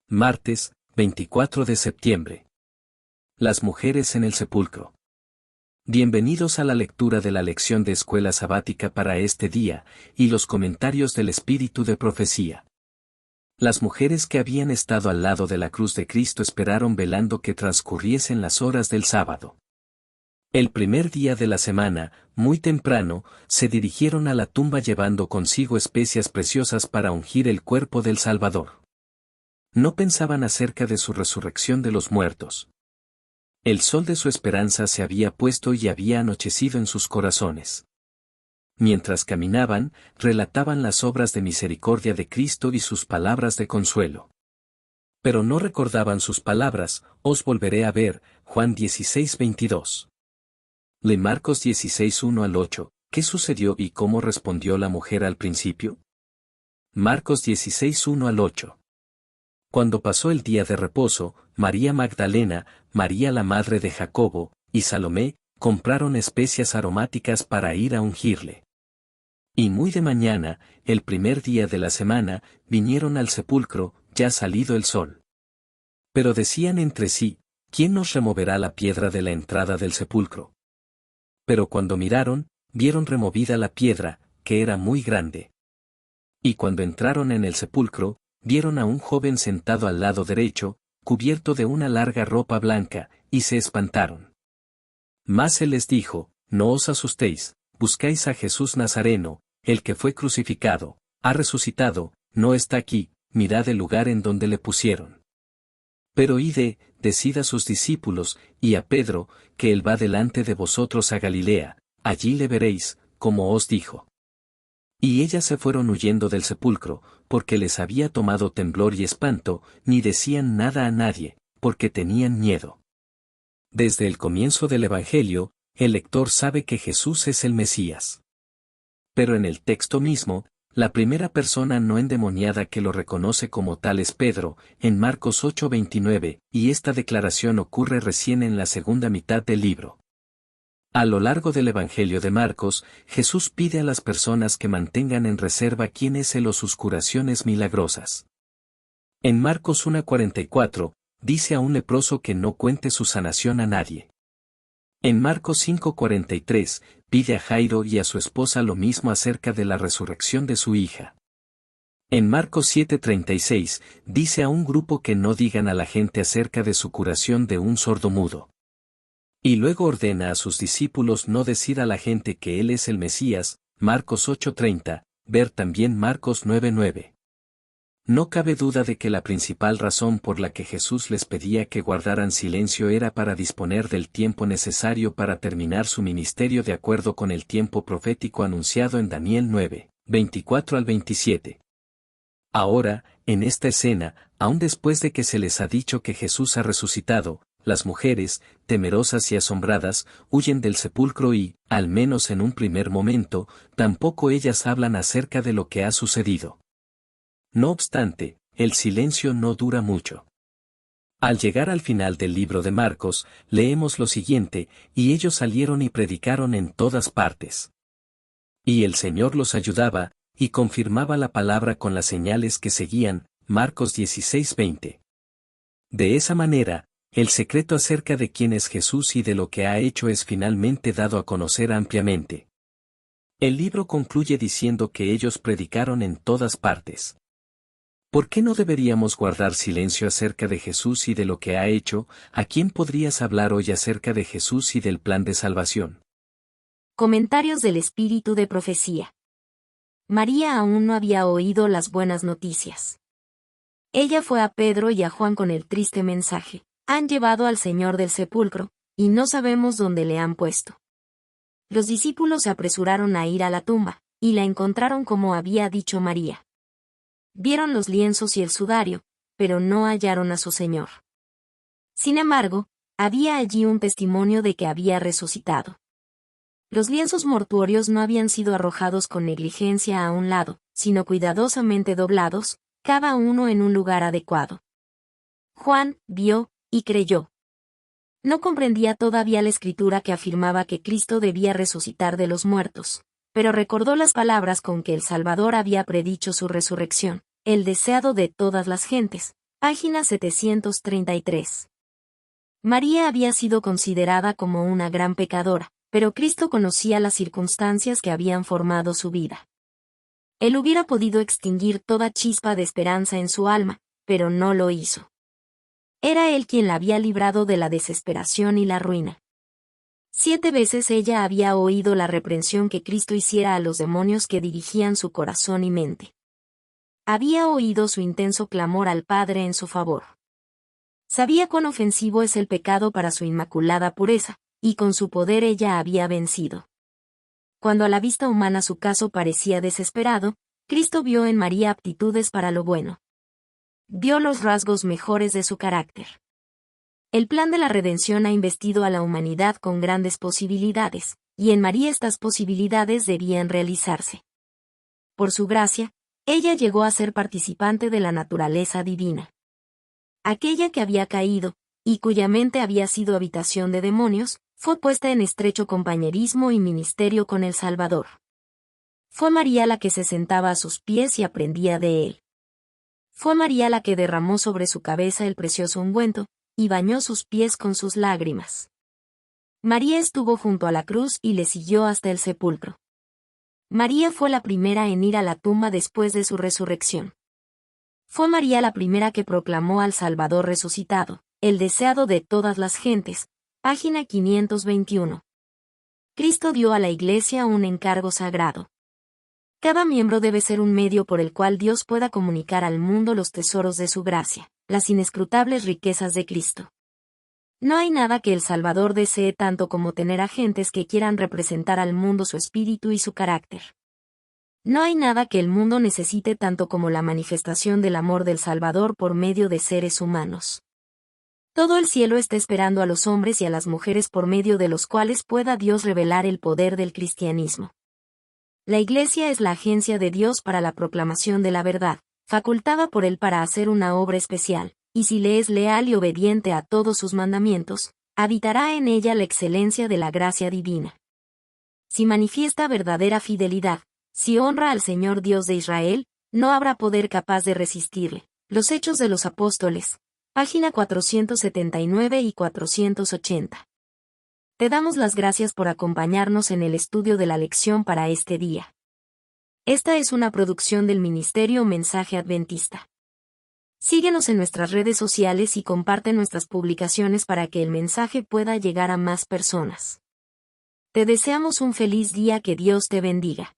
Martes, 24 de septiembre. Las mujeres en el sepulcro. Bienvenidos a la lectura de la lección de escuela sabática para este día, y los comentarios del Espíritu de Profecía. Las mujeres que habían estado al lado de la cruz de Cristo esperaron velando que transcurriesen las horas del sábado. El primer día de la semana, muy temprano, se dirigieron a la tumba llevando consigo especias preciosas para ungir el cuerpo del Salvador. No pensaban acerca de su resurrección de los muertos. El sol de su esperanza se había puesto y había anochecido en sus corazones. Mientras caminaban, relataban las obras de misericordia de Cristo y sus palabras de consuelo. Pero no recordaban sus palabras, os volveré a ver, Juan 16:22. Le Marcos 16:1 al 8, ¿qué sucedió y cómo respondió la mujer al principio? Marcos 16:1 al 8. Cuando pasó el día de reposo, María Magdalena, María la madre de Jacobo, y Salomé, compraron especias aromáticas para ir a ungirle. Y muy de mañana, el primer día de la semana, vinieron al sepulcro, ya salido el sol. Pero decían entre sí, ¿quién nos removerá la piedra de la entrada del sepulcro? Pero cuando miraron, vieron removida la piedra, que era muy grande. Y cuando entraron en el sepulcro, vieron a un joven sentado al lado derecho, cubierto de una larga ropa blanca, y se espantaron. Mas él les dijo, no os asustéis, buscáis a Jesús Nazareno, el que fue crucificado, ha resucitado, no está aquí, mirad el lugar en donde le pusieron. Pero id, decid a sus discípulos, y a Pedro, que él va delante de vosotros a Galilea, allí le veréis, como os dijo. Y ellas se fueron huyendo del sepulcro, porque les había tomado temblor y espanto, ni decían nada a nadie, porque tenían miedo. Desde el comienzo del Evangelio, el lector sabe que Jesús es el Mesías. Pero en el texto mismo, la primera persona no endemoniada que lo reconoce como tal es Pedro, en Marcos 8:29, y esta declaración ocurre recién en la segunda mitad del libro. A lo largo del Evangelio de Marcos, Jesús pide a las personas que mantengan en reserva quién es él o sus curaciones milagrosas. En Marcos 1:44, dice a un leproso que no cuente su sanación a nadie. En Marcos 5:43, pide a Jairo y a su esposa lo mismo acerca de la resurrección de su hija. En Marcos 7:36, dice a un grupo que no digan a la gente acerca de su curación de un sordomudo. Y luego ordena a sus discípulos no decir a la gente que él es el Mesías, Marcos 8:30, ver también Marcos 9:9. No cabe duda de que la principal razón por la que Jesús les pedía que guardaran silencio era para disponer del tiempo necesario para terminar su ministerio de acuerdo con el tiempo profético anunciado en Daniel 9:24 al 27. Ahora, en esta escena, aun después de que se les ha dicho que Jesús ha resucitado, las mujeres, temerosas y asombradas, huyen del sepulcro y, al menos en un primer momento, tampoco ellas hablan acerca de lo que ha sucedido. No obstante, el silencio no dura mucho. Al llegar al final del libro de Marcos, leemos lo siguiente, y ellos salieron y predicaron en todas partes. Y el Señor los ayudaba, y confirmaba la palabra con las señales que seguían, Marcos 16:20. De esa manera, el secreto acerca de quién es Jesús y de lo que ha hecho es finalmente dado a conocer ampliamente. El libro concluye diciendo que ellos predicaron en todas partes. ¿Por qué no deberíamos guardar silencio acerca de Jesús y de lo que ha hecho? ¿A quién podrías hablar hoy acerca de Jesús y del plan de salvación? Comentarios del Espíritu de Profecía. María aún no había oído las buenas noticias. Ella fue a Pedro y a Juan con el triste mensaje: han llevado al Señor del sepulcro, y no sabemos dónde le han puesto. Los discípulos se apresuraron a ir a la tumba, y la encontraron como había dicho María. Vieron los lienzos y el sudario, pero no hallaron a su Señor. Sin embargo, había allí un testimonio de que había resucitado. Los lienzos mortuorios no habían sido arrojados con negligencia a un lado, sino cuidadosamente doblados, cada uno en un lugar adecuado. Juan vio y creyó. No comprendía todavía la escritura que afirmaba que Cristo debía resucitar de los muertos, pero recordó las palabras con que el Salvador había predicho su resurrección: el deseado de todas las gentes, Página 733. María había sido considerada como una gran pecadora, pero Cristo conocía las circunstancias que habían formado su vida. Él hubiera podido extinguir toda chispa de esperanza en su alma, pero no lo hizo. Era Él quien la había librado de la desesperación y la ruina. 7 veces ella había oído la reprensión que Cristo hiciera a los demonios que dirigían su corazón y mente. Había oído su intenso clamor al Padre en su favor. Sabía cuán ofensivo es el pecado para su inmaculada pureza, y con su poder ella había vencido. Cuando a la vista humana su caso parecía desesperado, Cristo vio en María aptitudes para lo bueno. Vio los rasgos mejores de su carácter. El plan de la redención ha investido a la humanidad con grandes posibilidades, y en María estas posibilidades debían realizarse. Por su gracia, ella llegó a ser participante de la naturaleza divina. Aquella que había caído, y cuya mente había sido habitación de demonios, fue puesta en estrecho compañerismo y ministerio con el Salvador. Fue María la que se sentaba a sus pies y aprendía de él. Fue María la que derramó sobre su cabeza el precioso ungüento, y bañó sus pies con sus lágrimas. María estuvo junto a la cruz y le siguió hasta el sepulcro. María fue la primera en ir a la tumba después de su resurrección. Fue María la primera que proclamó al Salvador resucitado, el deseado de todas las gentes. Página 521. Cristo dio a la Iglesia un encargo sagrado. Cada miembro debe ser un medio por el cual Dios pueda comunicar al mundo los tesoros de su gracia, las inescrutables riquezas de Cristo. No hay nada que el Salvador desee tanto como tener agentes que quieran representar al mundo su espíritu y su carácter. No hay nada que el mundo necesite tanto como la manifestación del amor del Salvador por medio de seres humanos. Todo el cielo está esperando a los hombres y a las mujeres por medio de los cuales pueda Dios revelar el poder del cristianismo. La Iglesia es la agencia de Dios para la proclamación de la verdad, facultada por Él para hacer una obra especial, y si le es leal y obediente a todos sus mandamientos, habitará en ella la excelencia de la gracia divina. Si manifiesta verdadera fidelidad, si honra al Señor Dios de Israel, no habrá poder capaz de resistirle. Los Hechos de los Apóstoles, página 479 y 480. Te damos las gracias por acompañarnos en el estudio de la lección para este día. Esta es una producción del Ministerio Mensaje Adventista. Síguenos en nuestras redes sociales y comparte nuestras publicaciones para que el mensaje pueda llegar a más personas. Te deseamos un feliz día, que Dios te bendiga.